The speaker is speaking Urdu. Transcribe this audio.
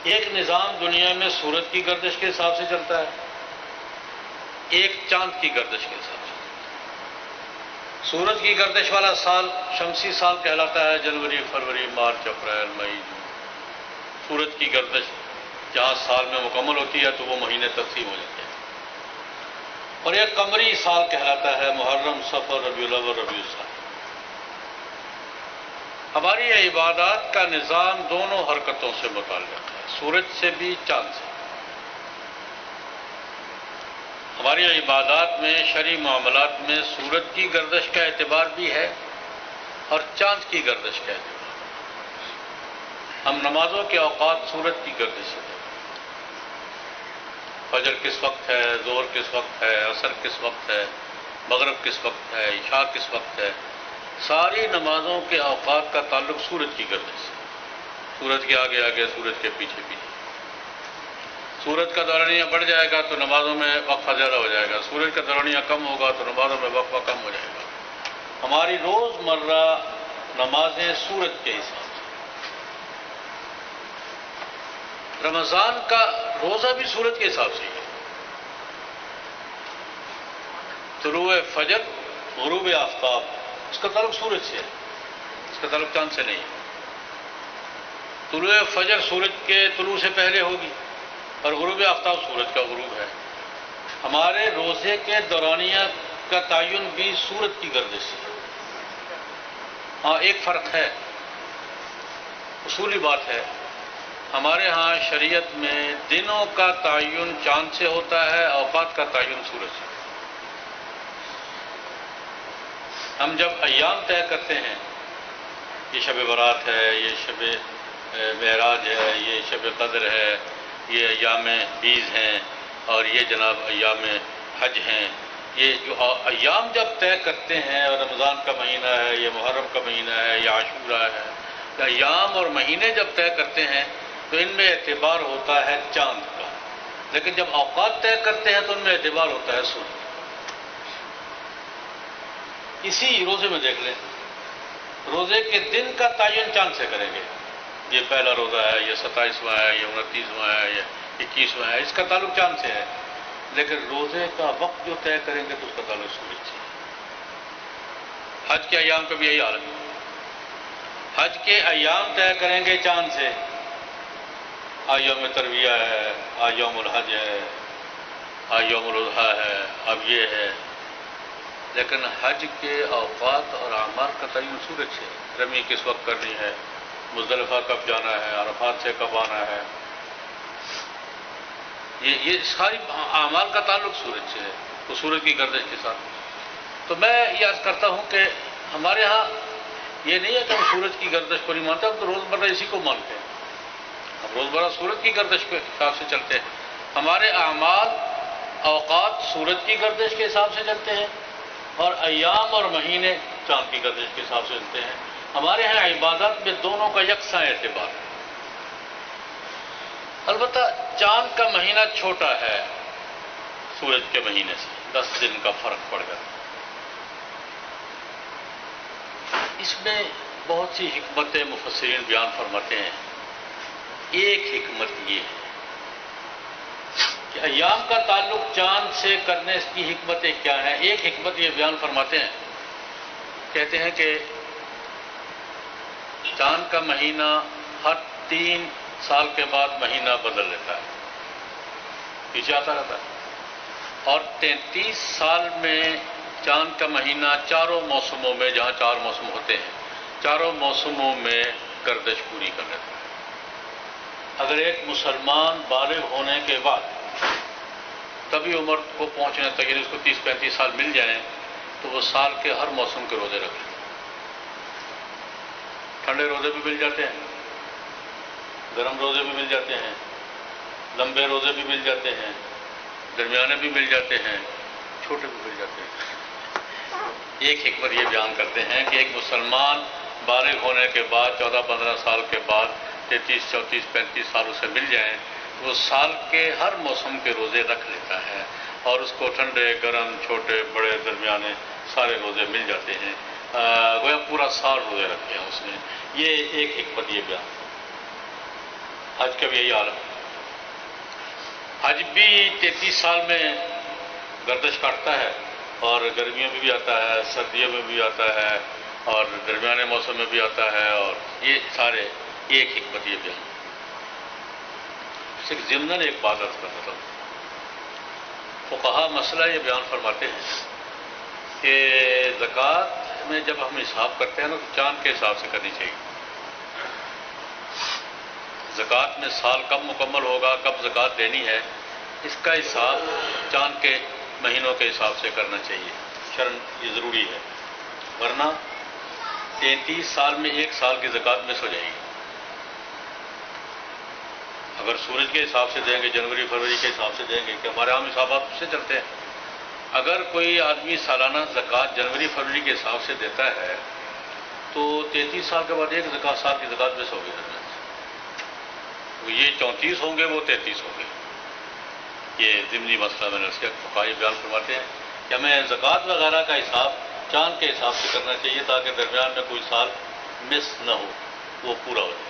ایک نظام دنیا میں سورج کی گردش کے حساب سے چلتا ہے، ایک چاند کی گردش کے حساب سے۔ سورج کی گردش والا سال شمسی سال کہلاتا ہے، جنوری، فروری، مارچ، اپریل، مئی، جون۔ سورج کی گردش جہاں سال میں مکمل ہوتی ہے تو وہ مہینے تقسیم ہو جاتے ہیں، اور ایک قمری سال کہلاتا ہے، محرم، صفر، ربیع الاول، ربیع الثانی۔ ہماری عبادات کا نظام دونوں حرکتوں سے متعلق ہے، سورج سے بھی، چاند سے۔ ہماری عبادات میں، شرعی معاملات میں سورج کی گردش کا اعتبار بھی ہے اور چاند کی گردش کا اعتبار۔ ہم نمازوں کے اوقات سورج کی گردش سے، فجر کس وقت ہے، ظہر کس وقت ہے، عصر کس وقت ہے، مغرب کس وقت ہے، عشاء کس وقت ہے، ساری نمازوں کے اوقات کا تعلق سورج کی گردش سے۔ سورج کے آگے آگے، سورج کے پیچھے پیچھے۔ سورج کا دورانیہ بڑھ جائے گا تو نمازوں میں وقفہ زیادہ ہو جائے گا، سورج کا دورانیہ کم ہوگا تو نمازوں میں وقفہ کم ہو جائے گا۔ ہماری روزمرہ نمازیں سورج کے حساب سے۔ رمضان کا روزہ بھی سورج کے حساب سے ہی ہے۔ طلوع فجر، غروب آفتاب، اس کا تعلق سورج سے ہے، اس کا تعلق چاند سے نہیں ہے۔ طلوع فجر سورج کے طلوع سے پہلے ہوگی اور غروب آفتاب سورج کا غروب ہے۔ ہمارے روزے کے دورانیہ کا تعین بھی سورج کی گردش سے ہے۔ ہاں، ایک فرق ہے، اصولی بات ہے، ہمارے ہاں شریعت میں دنوں کا تعین چاند سے ہوتا ہے، اوقات کا تعین سورج سے۔ ہم جب ایام طے کرتے ہیں، یہ شب برات ہے، یہ شب معراج ہے، یہ شب قدر ہے، یہ ایام بیز ہیں، اور یہ جناب ایام حج ہیں، یہ جو ایام جب طے کرتے ہیں، اور رمضان کا مہینہ ہے، یہ محرم کا مہینہ ہے، یہ عاشورہ ہے، ایام اور مہینے جب طے کرتے ہیں تو ان میں اعتبار ہوتا ہے چاند کا، لیکن جب اوقات طے کرتے ہیں تو ان میں اعتبار ہوتا ہے سورج۔ اسی روزے میں دیکھ لیں، روزے کے دن کا تعین چاند سے کریں گے، یہ پہلا روزہ ہے، یہ 27واں ہے، یہ 29واں ہے، یہ 21واں ہے، اس کا تعلق چاند سے ہے، لیکن روزے کا وقت جو طے کریں گے تو اس کا تعلق سورج سے ہے۔ حج کے ایام کا بھی یہی حال ہے، حج کے ایام طے کریں گے چاند سے، آج یوم ترویہ ہے، آج یوم الحج ہے، آج یوم الاضحیٰ ہے، اب یہ ہے، لیکن حج کے اوقات اور اعمال کا تعین سورج سے ہے۔ رمی کس وقت کرنی ہے، مزدلفہ کب جانا ہے، عرفات سے کب آنا ہے، یہ ساری اعمال کا تعلق سورج سے ہے، وہ سورج کی گردش کے ساتھ۔ تو میں یہ عرض کرتا ہوں کہ ہمارے ہاں یہ نہیں ہے کہ ہم سورج کی گردش کو نہیں مانتے، ہم تو روزمرہ اسی کو مانتے ہیں، ہم روزمرہ سورج کی گردش کے حساب سے چلتے ہیں۔ ہمارے اعمال، اوقات سورج کی گردش کے حساب سے چلتے ہیں، اور ایام اور مہینے چاند کی گردش کے حساب سے چلتے ہیں۔ ہمارے ہاں عبادات میں دونوں کا یکساں اعتبار ہے۔ البتہ چاند کا مہینہ چھوٹا ہے سورج کے مہینے سے، 10 دن کا فرق پڑ گیا۔ اس میں بہت سی حکمتیں مفسرین بیان فرماتے ہیں۔ ایک حکمت یہ ہے کہ ایام کا تعلق چاند سے کرنے کی حکمتیں کیا ہیں۔ ایک حکمت یہ بیان فرماتے ہیں، کہتے ہیں کہ چاند کا مہینہ ہر 3 سال کے بعد مہینہ بدل لیتا ہے، پیچھے آتا رہتا ہے، اور 33 سال میں چاند کا مہینہ چاروں موسموں میں، جہاں 4 موسم ہوتے ہیں، چاروں موسموں میں گردش پوری کر لیتا ہے۔ اگر ایک مسلمان بالغ ہونے کے بعد کبھی عمر کو پہنچنے تک، یعنی اس کو 30-35 سال مل جائیں، تو وہ سال کے ہر موسم کے روزے رکھ لیں۔ ٹھنڈے روزے بھی مل جاتے ہیں، گرم روزے بھی مل جاتے ہیں، لمبے روزے بھی مل جاتے ہیں، درمیانے بھی مل جاتے ہیں، چھوٹے بھی مل جاتے ہیں۔ ایک حکمت یہ بیان کرتے ہیں کہ ایک مسلمان بالغ ہونے کے بعد 14-15 سال کے بعد 33, 34, 35 سال اسے مل جائیں، وہ سال کے ہر موسم کے روزے رکھ لیتا ہے، اور اس کو ٹھنڈے، گرم، چھوٹے، بڑے، درمیانے سارے روزے مل جاتے ہیں، گویا پورا سال روزے رکھے ہیں اس نے۔ یہ ایک حکمت یہ بیان۔ حج کا بھی یہی حال ہے. حج بھی 33 سال میں گردش کاٹتا ہے، اور گرمیوں میں بھی آتا ہے، سردیوں میں بھی آتا ہے، اور درمیانے موسم میں بھی آتا ہے، اور یہ سارے ایک حکمت یہ بیان. صرف ضمناً ایک بات عرض کرتا تھا. فقہا مسئلہ یہ بیان فرماتے ہیں کہ زکوٰۃ میں جب ہم حساب کرتے ہیں نا تو چاند کے حساب سے کرنی چاہیے. زکوٰۃ میں سال کب مکمل ہوگا، کب زکوٰۃ دینی ہے، اس کا حساب چاند کے مہینوں کے حساب سے کرنا چاہیے. شرعاً یہ ضروری ہے، ورنہ 33 سال میں ایک سال کی زکوٰۃ مس ہو جائے گی. اگر سورج کے حساب سے دیں گے، جنوری فروری کے حساب سے دیں گے، کہ ہمارے عام حسابات اس سے چلتے ہیں. اگر کوئی آدمی سالانہ زکوٰۃ جنوری فروری کے حساب سے دیتا ہے تو 33 سال کے بعد ایک سال کی زکوٰۃ مس ہوگی. یہ 34 ہوں گے، وہ 33 ہوں گے. یہ ضمنی مسئلہ میں نے اس کے فقہائی بیان فرماتے ہیں کہ ہمیں زکوٰۃ وغیرہ کا حساب چاند کے حساب سے کرنا چاہیے تاکہ درمیان میں کوئی سال مس نہ ہو، وہ پورا ہو جائے.